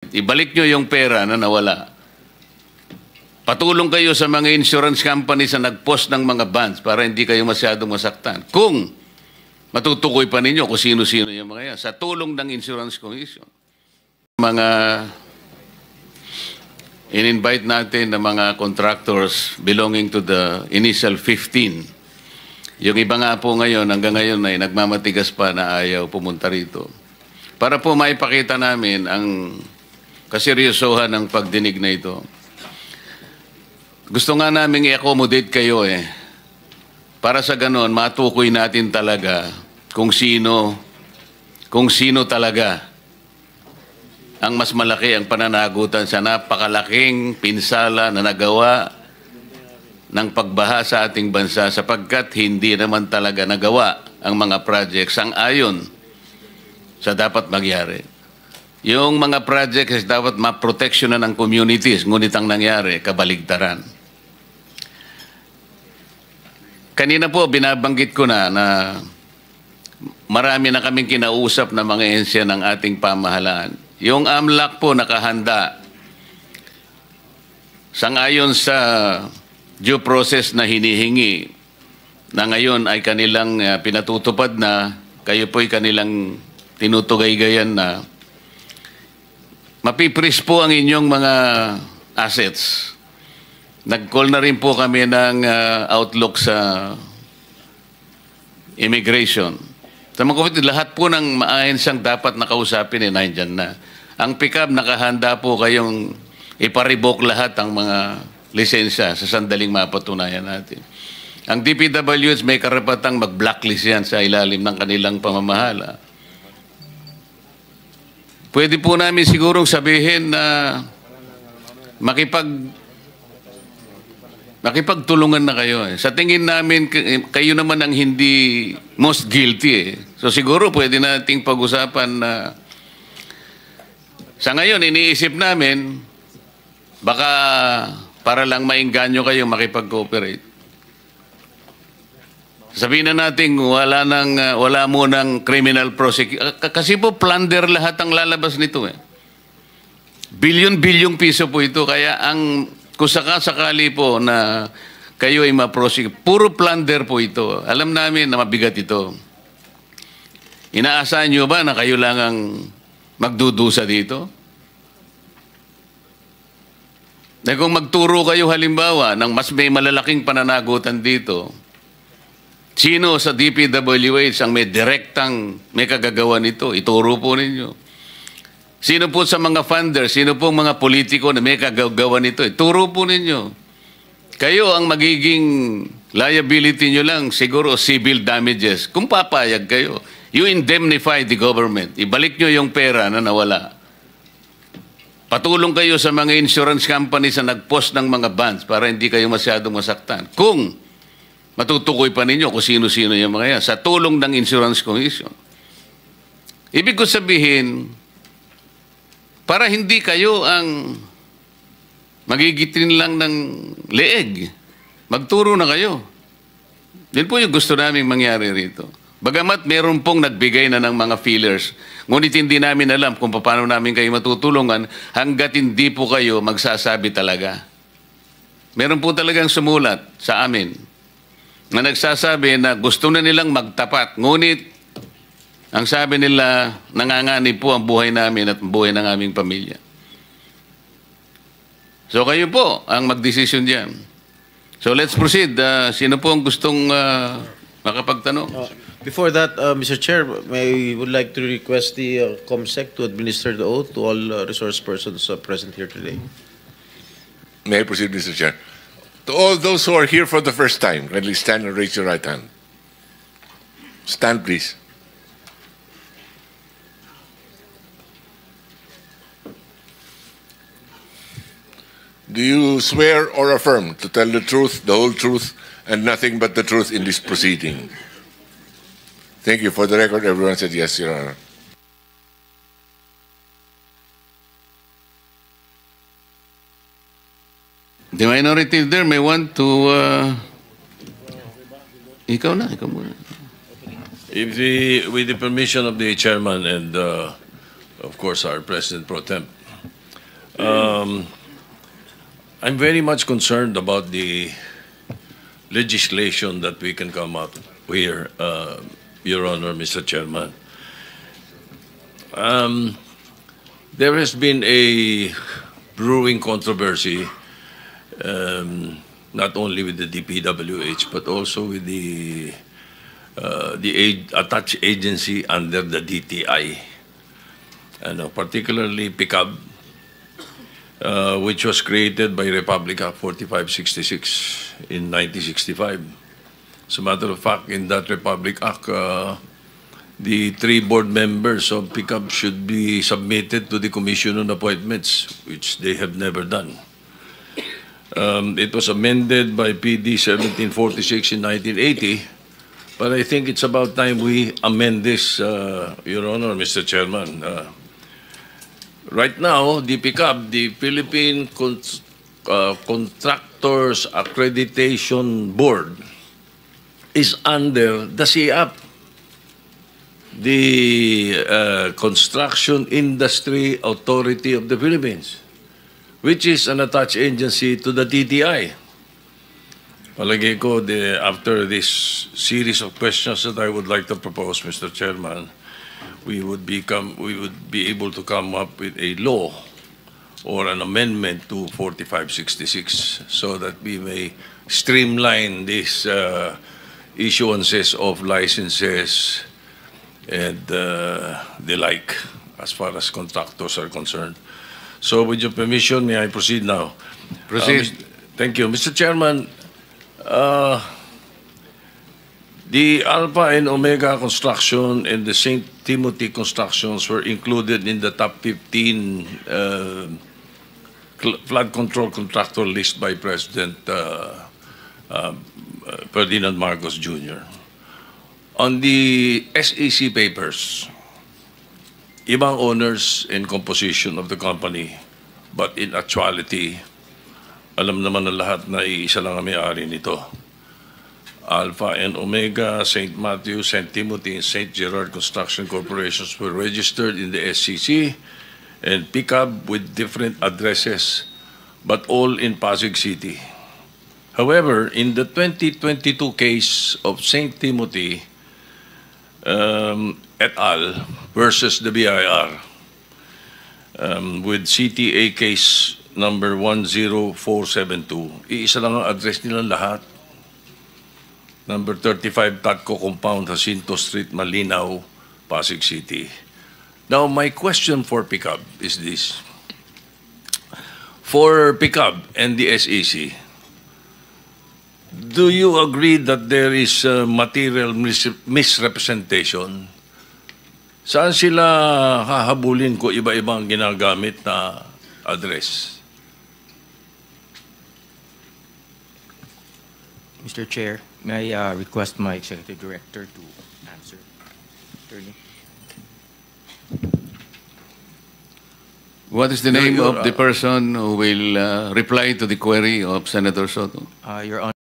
Ibalik nyo yung pera na nawala. Patulong kayo sa mga insurance companies na nag-post ng mga bonds para hindi kayo masyadong masaktan. Kung matutukoy pa ninyo kung sino-sino yung mga yan, sa tulong ng Insurance Commission. Mga in-invite natin na mga contractors belonging to the initial 15. Yung iba nga po ngayon, hanggang ngayon ay nagmamatigas pa na ayaw pumunta rito. Para po maipakita namin ang kaseryosohan ng pagdinig na ito. Gusto nga namin i-accommodate kayo para sa ganon, matukoy natin talaga kung sino talaga ang mas malaki ang pananagutan sa napakalaking pinsala na nagawa ng pagbaha sa ating bansa sapagkat hindi naman talaga nagawa ang mga projects ang ayon sa dapat magyari. Yung mga projects dapat ma-protectionan ng communities, ngunit ang nangyari, kabaligtaran. Kanina po, binabanggit ko na marami na kaming kinausap na mga ehensya ng ating pamahalaan. Yung AMLAC po nakahanda sangayon sa due process na hinihingi na ngayon ay kanilang pinatutupad na, kayo po'y kanilang tinutugay-gayan na mapipris po ang inyong mga assets. Nag-call na rin po kami ng outlook sa immigration. Sa mga kapatid, lahat po ng maahensang dapat nakausapin nandyan na. Ang pick-up, nakahanda po kayong iparibok lahat ang mga lisensya sa sandaling mapatunayan natin. Ang DPWH may karapatang mag-blacklist yan sa ilalim ng kanilang pamamahala. Pwede po namin sigurong sabihin na makipagtulungan na kayo. Sa tingin namin, kayo naman ang hindi most guilty. So siguro pwede nating pag-usapan na sa ngayon, iniisip namin, baka para lang maingganyo kayo makipag-cooperate. Sabihin na natin, wala munang criminal prosecution. Kasi po, plunder lahat ang lalabas nito. Bilyon-bilyong piso po ito. Kaya kung sakali po na kayo ay ma-prosecute, puro plunder po ito. Alam namin na mabigat ito. Inaasahan nyo ba na kayo lang ang magdudusa dito? Na kung magturo kayo halimbawa ng mas may malalaking pananagutan dito, sino sa DPWH ang may kagagawa nito? Ituro po ninyo. Sino po sa mga funders, sino po mga politiko na may kagagawa nito? Ituro po ninyo. Kayo ang magiging liability nyo lang, siguro civil damages. Kung papayag kayo, you indemnify the government. Ibalik nyo yung pera na nawala. Patulong kayo sa mga insurance companies na nag-post ng mga bonds para hindi kayo masyadong masaktan. Kung matutukoy pa ninyo kung sino-sino yung mga yan, sa tulong ng Insurance Commission. Ibig ko sabihin, para hindi kayo ang magigitin lang ng leeg, magturo na kayo. Yan po yung gusto namin mangyari rito. Bagamat meron pong nagbigay na ng mga feelers, ngunit hindi namin alam kung paano namin kayo matutulungan hanggat hindi po kayo magsasabi talaga. Meron po talagang sumulat sa amin na nagsasabi na gusto na nilang magtapat, ngunit ang sabi nila, nanganganib po ang buhay namin at buhay ng aming pamilya. So kayo po ang magdesisyon diyan. So let's proceed. Sino po ang gustong makapagtanong? Before that, Mr. Chair, I would like to request the COMSEC to administer the oath to all resource persons present here today. May I proceed, Mr. Chair? To all those who are here for the first time, kindly stand and raise your right hand. Stand, please. Do you swear or affirm to tell the truth, the whole truth, and nothing but the truth in this proceeding? Thank you. For the record, everyone said yes, Your Honor. The minority there may want to... ikaw muna. With the permission of the chairman and, of course, our President Pro Tem, I'm very much concerned about the legislation that we can come up here, Your Honor, Mr. Chairman. There has been a brewing controversy, not only with the DPWH, but also with the attached agency under the DTI, particularly PICAB, which was created by Republic Act 4566 in 1965. As a matter of fact, in that Republic Act, the 3 board members of PICAB should be submitted to the Commission on Appointments, which they have never done. It was amended by PD 1746 in 1980, but I think it's about time we amend this, Your Honor, Mr. Chairman. Right now, the PICAB, the Philippine Contractors Accreditation Board, is under the CIAP, the Construction Industry Authority of the Philippines, which is an attached agency to the DTI. Palagay ko, after this series of questions that I would like to propose, Mr. Chairman, we would be able to come up with a law or an amendment to 4566 so that we may streamline these issuances of licenses and the like as far as contractors are concerned. So with your permission, may I proceed now? Proceed. Thank you. Mr. Chairman, the Alpha and Omega Construction and the St. Timothy Constructions were included in the top 15 flood control contractor list by President Ferdinand Marcos Jr. On the SEC papers, ibang owners and composition of the company, but in actuality, alam naman ng lahat na iisa lang ang may-ari nito. Alpha and Omega, St. Matthew, St. Timothy, and St. Gerard Construction Corporations were registered in the SEC and PICAB with different addresses, but all in Pasig City. However, in the 2022 case of St. Timothy et al. Versus the BIR, with CTA case number 10472, iisa lang ang address nilang lahat. Number 35 Tatco Compound, Jacinto Street, Malinaw, Pasig City. Now, my question for PICAB is this. For PICAB and the SEC, do you agree that there is material misrepresentation? Saan sila hahabulin ko iba-ibang ginagamit na address? Mr. Chair, may I request my Executive Director to answer? Attorney. What is the name of the person who will reply to the query of Senator Soto? Your Honor.